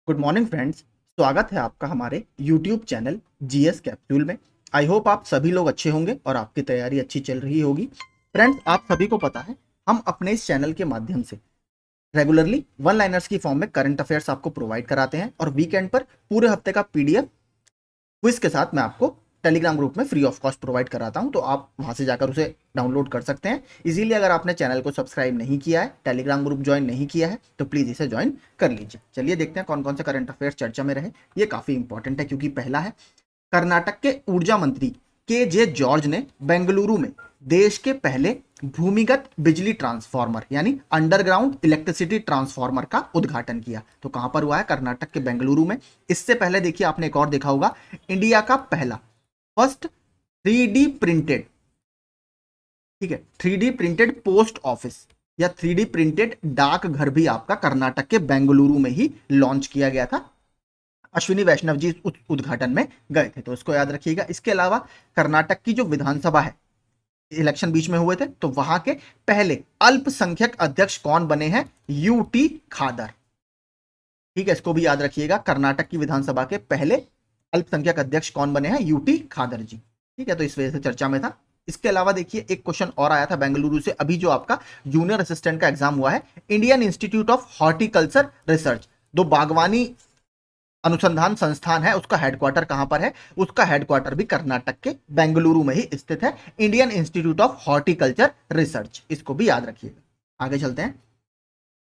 Good morning friends. स्वागत है आपका हमारे यूट्यूब चैनल जीएस कैप्सूल में। आई होप आप सभी लोग अच्छे होंगे और आपकी तैयारी अच्छी चल रही होगी। फ्रेंड्स, आप सभी को पता है हम अपने इस चैनल के माध्यम से रेगुलरली वन लाइनर्स की फॉर्म में करंट अफेयर्स आपको प्रोवाइड कराते हैं और वीकेंड पर पूरे हफ्ते का पीडीएफ क्विज के साथ मैं आपको टेलीग्राम ग्रुप में फ्री ऑफ कॉस्ट प्रोवाइड कराता हूं, तो आप वहां से जाकर उसे डाउनलोड कर सकते हैं। इजीली अगर आपने चैनल को सब्सक्राइब नहीं किया है, टेलीग्राम ग्रुप ज्वाइन नहीं किया है, तो प्लीज इसे ज्वाइन कर लीजिए। चलिए देखते हैं कौन कौन से करंट अफेयर्स चर्चा में रहे। ये काफी इंपॉर्टेंट है क्योंकि पहला है, कर्नाटक के ऊर्जा मंत्री के जे जॉर्ज ने बेंगलुरु में देश के पहले भूमिगत बिजली ट्रांसफार्मर यानी अंडरग्राउंड इलेक्ट्रिसिटी ट्रांसफार्मर का उद्घाटन किया। तो कहां पर हुआ है? कर्नाटक के बेंगलुरु में। इससे पहले देखिए, आपने एक और देखा होगा, इंडिया का पहला फर्स्ट 3D प्रिंटेड, ठीक है, 3D प्रिंटेड पोस्ट ऑफिस या 3D प्रिंटेड डाक घर भी आपका कर्नाटक के बेंगलुरु में ही लॉन्च किया गया था। अश्विनी वैष्णव जी उस उद्घाटन में गए थे, तो इसको याद रखिएगा। इसके अलावा कर्नाटक की जो विधानसभा है, इलेक्शन बीच में हुए थे, तो वहां के पहले अल्पसंख्यक अध्यक्ष कौन बने हैं? यूटी खादर। ठीक है, इसको भी याद रखिएगा। कर्नाटक की विधानसभा के पहले अल्पसंख्यक अध्यक्ष कौन बने हैं? यूटी खादर जी। ठीक है, तो इस वजह से चर्चा में था। इसके अलावा देखिए, एक क्वेश्चन और आया था बेंगलुरु से अभी, जो आपका जूनियर असिस्टेंट का एग्जाम हुआ है, Indian institute of horticulture research, दो बागवानी अनुसंधान संस्थान है, उसका हेडक्वार्टर कहां पर है? उसका हेडक्वार्टर भी कर्नाटक के बेंगलुरु में ही स्थित है, Indian institute of horticulture research. इसको भी याद रखिएगा। आगे चलते हैं।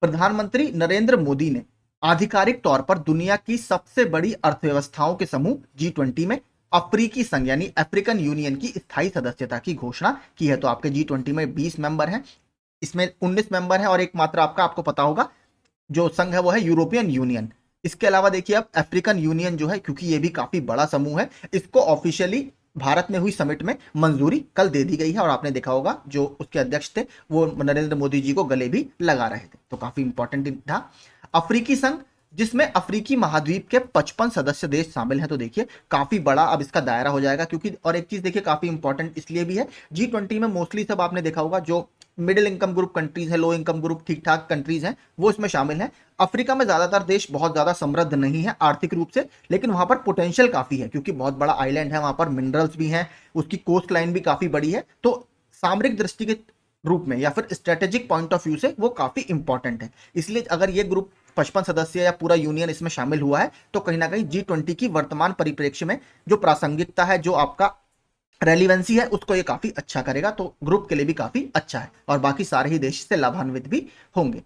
प्रधानमंत्री नरेंद्र मोदी ने आधिकारिक तौर पर दुनिया की सबसे बड़ी अर्थव्यवस्थाओं के समूह G20 में अफ्रीकी संघ यानी अफ्रीकन यूनियन की स्थायी सदस्यता की घोषणा की है। तो आपके G20 में 20 मेंबर हैं, इसमें 19 मेंबर हैं और एक मात्र आपको पता होगा जो संघ है वो है यूरोपियन यूनियन। इसके अलावा देखिए, अब अफ्रीकन यूनियन जो है, क्योंकि ये भी काफी बड़ा समूह है, इसको ऑफिशियली भारत में हुई समिट में मंजूरी कल दे दी गई है और आपने देखा होगा जो उसके अध्यक्ष थे वो नरेंद्र मोदी जी को गले भी लगा रहे थे, तो काफी इंपॉर्टेंट था। अफ्रीकी संघ, जिसमें अफ्रीकी महाद्वीप के 55 सदस्य देश शामिल हैं, तो देखिए काफी बड़ा अब इसका दायरा हो जाएगा। क्योंकि और एक चीज देखिए, काफी इंपॉर्टेंट इसलिए भी है, G20 में मोस्टली सब आपने देखा होगा जो मिडिल इनकम ग्रुप कंट्रीज है, लो इनकम ग्रुप ठीक ठाक कंट्रीज हैं, वो इसमें शामिल हैं। अफ्रीका में ज्यादातर देश बहुत ज्यादा समृद्ध नहीं है आर्थिक रूप से, लेकिन वहां पर पोटेंशियल काफी है क्योंकि बहुत बड़ा आइलैंड है, वहां पर मिनरल्स भी हैं, उसकी कोस्ट लाइन भी काफी बड़ी है, तो सामरिक दृष्टि के रूप में या फिर स्ट्रेटेजिक पॉइंट ऑफ व्यू से वो काफी इंपॉर्टेंट है। इसलिए अगर ये ग्रुप 55 सदस्य या पूरा यूनियन इसमें शामिल हुआ है, तो कहीं ना कहीं G20 की वर्तमान परिप्रेक्ष्य में जो प्रासंगिकता है, जो आपका रेलिवेंसी है, उसको ये काफी अच्छा करेगा। तो ग्रुप के लिए भी काफी अच्छा है और बाकी सारे ही देश से लाभान्वित भी होंगे।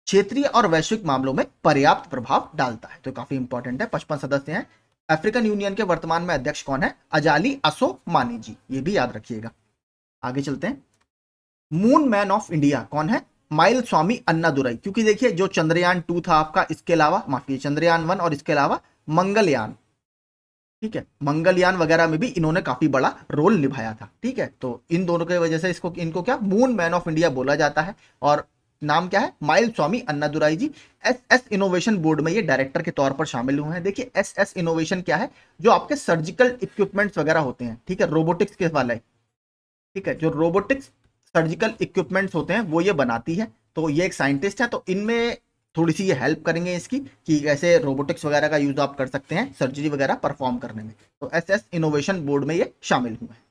क्षेत्रीय और वैश्विक मामलों में पर्याप्त प्रभाव डालता है, तो काफी इंपॉर्टेंट है। 55 सदस्य हैं। अफ्रीकन यूनियन के वर्तमान में अध्यक्ष कौन है? अजाली असो मानी जी, ये भी याद रखिएगा। आगे चलते हैं। मून मैन ऑफ इंडिया कौन है? माइल स्वामी अन्नादुरई। क्योंकि देखिए, जो चंद्रयान 2 था आपका, इसके अलावा माफ कीजिए चंद्रयान 1 और इसके अलावा मंगलयान, ठीक है, मंगलयान वगैरह में भी इन्होंने काफी बड़ा रोल निभाया था। ठीक है, तो इन दोनों की वजह से इनको क्या मून मैन ऑफ इंडिया बोला जाता है। और नाम क्या है? माइल स्वामी अन्नादुराई जी। एस एस इनोवेशन बोर्ड में ये डायरेक्टर के तौर पर शामिल हुए हैं। देखिए, एस एस इनोवेशन क्या है? जो आपके सर्जिकल इक्विपमेंट्स वगैरह होते हैं, ठीक है, रोबोटिक्स के वाले, ठीक है, जो रोबोटिक्स सर्जिकल इक्विपमेंट्स होते हैं वो ये बनाती है। तो ये एक साइंटिस्ट है, तो इनमें थोड़ी सी ये हेल्प करेंगे इसकी कि कैसे रोबोटिक्स वगैरह का यूज आप कर सकते हैं सर्जरी वगैरह परफॉर्म करने में। तो एस एस इनोवेशन बोर्ड में ये शामिल हुए हैं।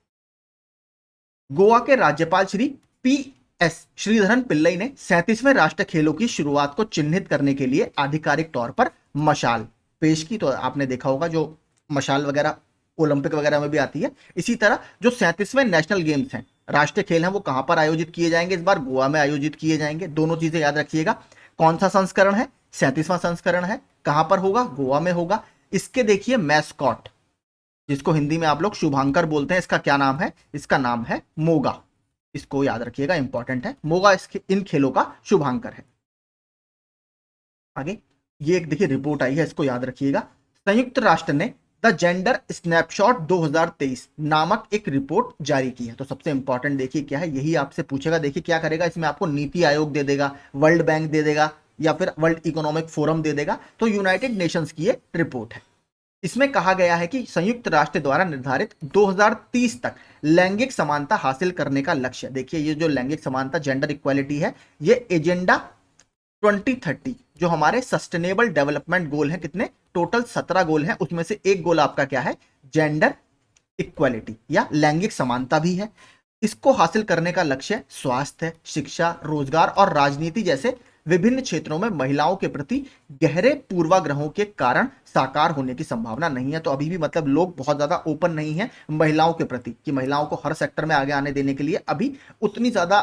गोवा के राज्यपाल श्री पी एस श्रीधरन पिल्लई ने 37वें राष्ट्रीय खेलों की शुरुआत को चिन्हित करने के लिए आधिकारिक तौर पर मशाल पेश की। तो आपने देखा होगा जो मशाल वगैरह ओलंपिक वगैरह में भी आती है। इसी तरह जो 37वें नेशनल गेम्स हैं, राष्ट्रीय खेल हैं, वो कहां पर आयोजित किए जाएंगे? इस बार गोवा में आयोजित किए जाएंगे। दोनों चीजें याद रखिएगा। कौन सा संस्करण है? 37वां संस्करण है। कहां पर होगा? गोवा में होगा। इसके देखिए मैस्कॉट, जिसको हिंदी में आप लोग शुभांकर बोलते हैं, इसका क्या नाम है? इसका नाम है मोगा। इसको याद रखिएगा, इंपॉर्टेंट है। मोगा इन खेलों का शुभांकर है। आगे ये एक देखिए रिपोर्ट आई है, इसको याद रखिएगा। संयुक्त राष्ट्र ने द जेंडर स्नैपशॉट 2023 नामक एक रिपोर्ट जारी की है। तो सबसे इंपॉर्टेंट देखिए क्या है, यही आपसे पूछेगा। देखिए क्या करेगा, इसमें आपको नीति आयोग दे देगा, वर्ल्ड बैंक दे देगा या फिर वर्ल्ड इकोनॉमिक फोरम दे देगा। तो यूनाइटेड नेशंस की ये रिपोर्ट है। इसमें कहा गया है कि संयुक्त राष्ट्र द्वारा निर्धारित 2030 तक लैंगिक समानता हासिल करने का लक्ष्य। देखिए, ये जो लैंगिक समानता जेंडर इक्वालिटी है, ये एजेंडा 2030 जो हमारे सस्टेनेबल डेवलपमेंट गोल है, कितने टोटल 17 गोल हैं, उसमें से एक गोल आपका क्या है, जेंडर इक्वालिटी या लैंगिक समानता भी है। इसको हासिल करने का लक्ष्य स्वास्थ्य, शिक्षा, रोजगार और राजनीति जैसे विभिन्न क्षेत्रों में महिलाओं के प्रति गहरे पूर्वाग्रहों के कारण साकार होने की संभावना नहीं है। तो अभी भी मतलब लोग बहुत ज्यादा ओपन नहीं है महिलाओं के प्रति, कि महिलाओं को हर सेक्टर में आगे आने देने के लिए अभी उतनी ज्यादा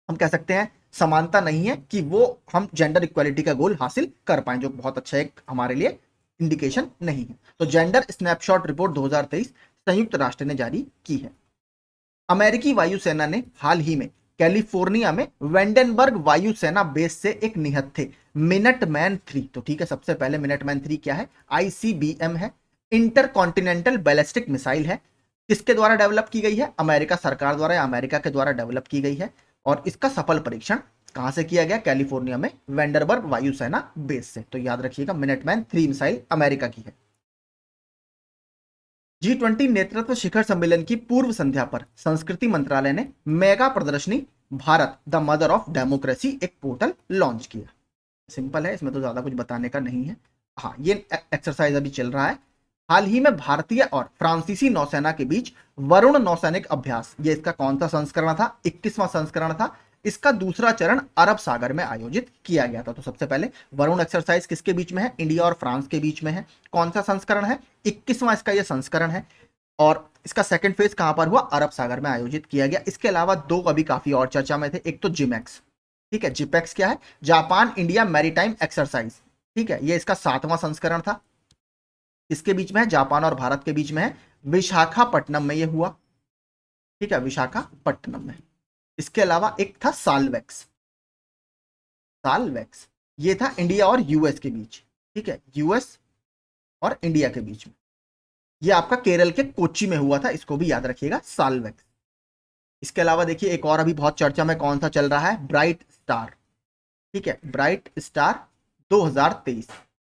हम कह सकते हैं समानता नहीं है कि वो हम जेंडर इक्वालिटी का गोल हासिल कर पाए, जो बहुत अच्छा एक हमारे लिए इंडिकेशन नहीं है। तो जेंडर स्नैपशॉट रिपोर्ट 2023 संयुक्त राष्ट्र ने जारी की है। अमेरिकी वायुसेना ने हाल ही में कैलिफोर्निया में वेंडेनबर्ग वायुसेना बेस से एक निहत्थे मिनटमैन 3, तो ठीक है, सबसे पहले मिनटमैन 3 क्या है, आईसीबीएम है, इंटरकॉन्टिनेंटल बैलिस्टिक मिसाइल है। किसके द्वारा डेवलप की गई है, अमेरिका सरकार द्वारा या अमेरिका के द्वारा डेवलप की गई है। और इसका सफल परीक्षण कहां से किया गया, कैलिफोर्निया में वेंडरबर्ग वायुसेना बेस से। तो याद रखिएगा मिनटमैन 3 मिसाइल अमेरिका की है। G20 नेतृत्व शिखर सम्मेलन की पूर्व संध्या पर संस्कृति मंत्रालय ने मेगा प्रदर्शनी Bharat the mother of democracy एक पोर्टल लॉन्च किया। सिंपल है, इसमें तो ज्यादा कुछ बताने का नहीं है। हाँ, ये एक्सरसाइज अभी चल रहा है। हाल ही में भारतीय और फ्रांसीसी नौसेना के बीच वरुण नौसैनिक अभ्यास, ये इसका कौन सा संस्करण था, 21वां संस्करण था। इसका दूसरा चरण अरब सागर में आयोजित किया गया था। तो सबसे पहले वरुण एक्सरसाइज किसके बीच में है, इंडिया और फ्रांस के बीच में है। कौन सा संस्करण है, 21वां इसका यह संस्करण है। और इसका सेकंड फेज कहां पर हुआ, अरब सागर में आयोजित किया गया। इसके अलावा दो अभी काफी और चर्चा में थे, एक तो जिमेक्स, ठीक है, जिपेक्स क्या है, जापान इंडिया मैरीटाइम एक्सरसाइज, ठीक है, ये इसका 7वां संस्करण था। इसके बीच में है, जापान और भारत के बीच में है, विशाखापट्टनम में ये हुआ, ठीक है, विशाखापट्टनम में। इसके अलावा एक था सालवेक्स, सालवेक्स ये था इंडिया और यूएस के बीच, ठीक है, यूएस और इंडिया के बीच में। ये आपका केरल के कोच्चि में हुआ था, इसको भी याद रखिएगा, सालवेक्स। इसके अलावा देखिए एक और अभी बहुत चर्चा में कौन सा चल रहा है, ब्राइट स्टार, ठीक है, ब्राइट स्टार 2023,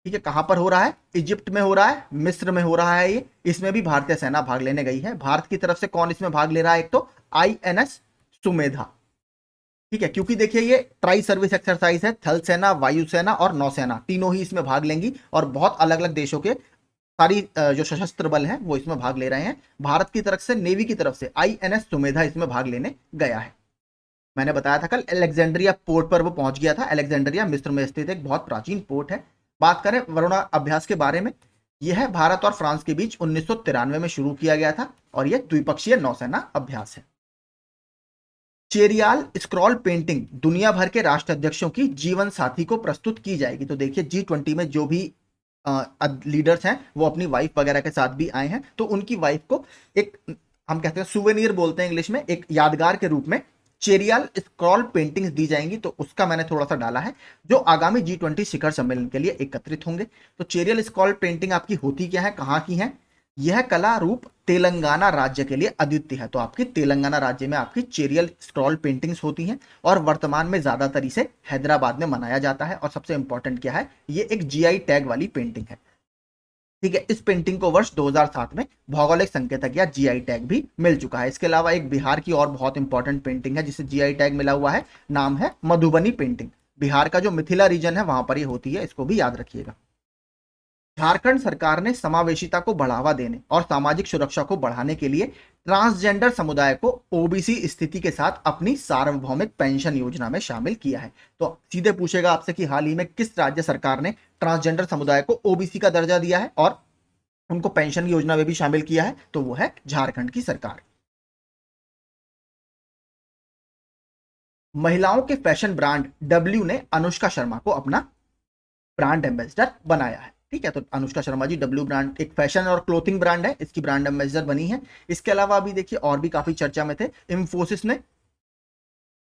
ठीक है, कहां पर हो रहा है, इजिप्ट में हो रहा है, मिस्र में हो रहा है ये। इसमें भी भारतीय सेना भाग लेने गई है। भारत की तरफ से कौन इसमें भाग ले रहा है, एक तो आईएनएस सुमेधा, ठीक है, क्योंकि देखिए ये ट्राई सर्विस एक्सरसाइज है, थल सेना, वायुसेना और नौसेना तीनों ही इसमें भाग लेंगी और बहुत अलग अलग देशों के सारी जो सशस्त्र बल हैं वो इसमें भाग ले रहे हैं। भारत की तरफ से, नेवी की तरफ से आईएनएस सुमेधा इसमें भाग लेने गया है। मैंने बताया था कल अलेक्जेंड्रिया पोर्ट पर वो पहुंच गया था। अलेक्जेंड्रिया मिस्र में स्थित एक बहुत प्राचीन पोर्ट है। बात करें वरुणा अभ्यास के बारे में, यह है भारत और फ्रांस के बीच 1993 में शुरू किया गया था और यह द्विपक्षीय नौसेना अभ्यास है। चेरियाल स्क्रॉल पेंटिंग दुनिया भर के राष्ट्राध्यक्षों की जीवन साथी को प्रस्तुत की जाएगी। तो देखिए G20 में जो भी लीडर्स हैं वो अपनी वाइफ वगैरह के साथ भी आए हैं, तो उनकी वाइफ को एक, हम कहते हैं सुवेनियर बोलते हैं इंग्लिश में, एक यादगार के रूप में चेरियाल स्क्रॉल पेंटिंग्स दी जाएंगी। तो उसका मैंने थोड़ा सा डाला है, जो आगामी G20 शिखर सम्मेलन के लिए एकत्रित होंगे। तो चेरियल स्क्रॉल पेंटिंग आपकी होती क्या है, कहाँ की है, यह कला रूप तेलंगाना राज्य के लिए अद्वितीय है। तो आपकी तेलंगाना राज्य में आपकी चेरियल स्क्रॉल पेंटिंग्स होती हैं और वर्तमान में ज्यादातर इसे हैदराबाद में मनाया जाता है। और सबसे इंपॉर्टेंट क्या है, ये एक जीआई टैग वाली पेंटिंग है, ठीक है। इस पेंटिंग को वर्ष 2007 में भौगोलिक संकेतक या जीआई टैग भी मिल चुका है। इसके अलावा एक बिहार की और बहुत इंपॉर्टेंट पेंटिंग है जिसे जीआई टैग मिला हुआ है, नाम है मधुबनी पेंटिंग। बिहार का जो मिथिला रीजन है वहां पर ये होती है, इसको भी याद रखिएगा। झारखंड सरकार ने समावेशिता को बढ़ावा देने और सामाजिक सुरक्षा को बढ़ाने के लिए ट्रांसजेंडर समुदाय को ओबीसी स्थिति के साथ अपनी सार्वभौमिक पेंशन योजना में शामिल किया है। तो सीधे पूछेगा आपसे कि हाल ही में किस राज्य सरकार ने ट्रांसजेंडर समुदाय को ओबीसी का दर्जा दिया है और उनको पेंशन योजना में भी शामिल किया है, तो वो है झारखंड की सरकार। महिलाओं के फैशन ब्रांड डब्ल्यू ने अनुष्का शर्मा को अपना ब्रांड एम्बेसडर बनाया है, ठीक है। तो अनुष्का शर्मा जी डब्ल्यू ब्रांड एक फैशन और क्लोथिंग ब्रांड है, इसकी ब्रांड एम्बेसडर बनी है। इसके अलावा अभी देखिए और भी काफी चर्चा में थे, इंफोसिस ने,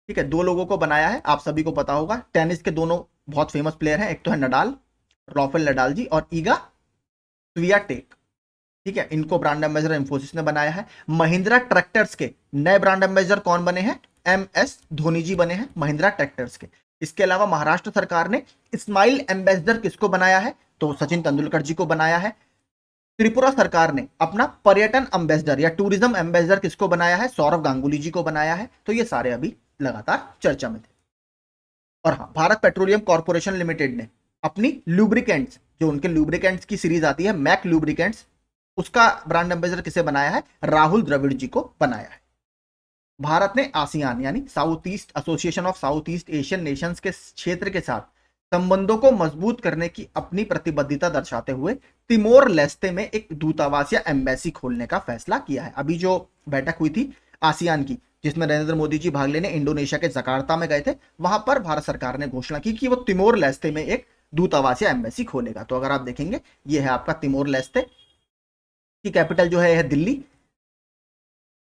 ठीक है, दो लोगों को बनाया है। आप सभी को पता होगा टेनिस के दोनों बहुत फेमस प्लेयर हैं, एक तो है नडाल, राफेल नडाल जी, और ईगा स्वियाटेक, ठीक है, इनको ब्रांड एम्बेसडर इंफोसिस ने बनाया है। महिंद्रा ट्रैक्टर्स के नए ब्रांड एम्बेसडर कौन बने हैं, एमएस धोनी जी बने हैं महिंद्रा ट्रैक्टर्स के। इसके अलावा महाराष्ट्र सरकार ने स्माइल एम्बेसडर किसको बनाया है, तो सचिन तेंदुलकर जी को बनाया है। त्रिपुरा सरकार ने अपना पर्यटन एम्बेसडर या टूरिज्म एम्बेसडर किसको बनाया है, सौरव गांगुली जी को बनाया है। तो ये सारे अभी लगातार चर्चा में थे। और हाँ, भारत पेट्रोलियम कॉर्पोरेशन लिमिटेड ने अपनी लुब्रिकेंट्स, जो उनके लुब्रिकेंट्स की सीरीज आती है मैक लुब्रिकेंट्स, उसका ब्रांड एम्बेसडर किसे बनाया है? राहुल द्रविड़ जी को बनाया है। भारत ने आसियान यानी south east association of south east Asian Nations के क्षेत्र के साथ संबंधों को मजबूत करने की अपनी प्रतिबद्धता दर्शाते हुए तिमोर लेस्ते में एक दूतावास या एम्बेसी खोलने का फैसला किया है। अभी जो बैठक हुई थी आसियान की, जिसमें नरेंद्र मोदी जी भाग लेने इंडोनेशिया के जकार्ता में गए थे, वहां पर भारत सरकार ने घोषणा की कि वो तिमोर लेस्ते में एक दूतावास या एम्बेसी खोलेगा। तो अगर आप देखेंगे, ये है आपका तिमोर लेस्ते की कैपिटल जो है दिल्ली,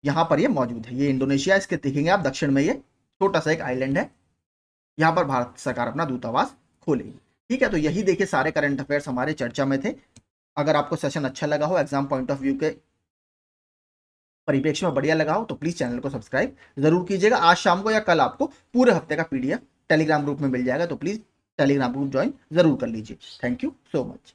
यहां पर ये मौजूद है। ये इंडोनेशिया, इसके देखेंगे आप दक्षिण में ये छोटा सा एक आइलैंड है, यहां पर भारत सरकार अपना दूतावास खोलेगी। ठीक है, तो यही देखिए सारे करंट अफेयर्स हमारे चर्चा में थे। अगर आपको सेशन अच्छा लगा हो, एग्जाम पॉइंट ऑफ व्यू के परिप्रेक्ष्य में बढ़िया लगा हो, तो प्लीज चैनल को सब्सक्राइब जरूर कीजिएगा। आज शाम को या कल आपको पूरे हफ्ते का पीडीएफ टेलीग्राम ग्रुप में मिल जाएगा, तो प्लीज टेलीग्राम ग्रुप ज्वाइन जरूर कर लीजिए। Thank you so much.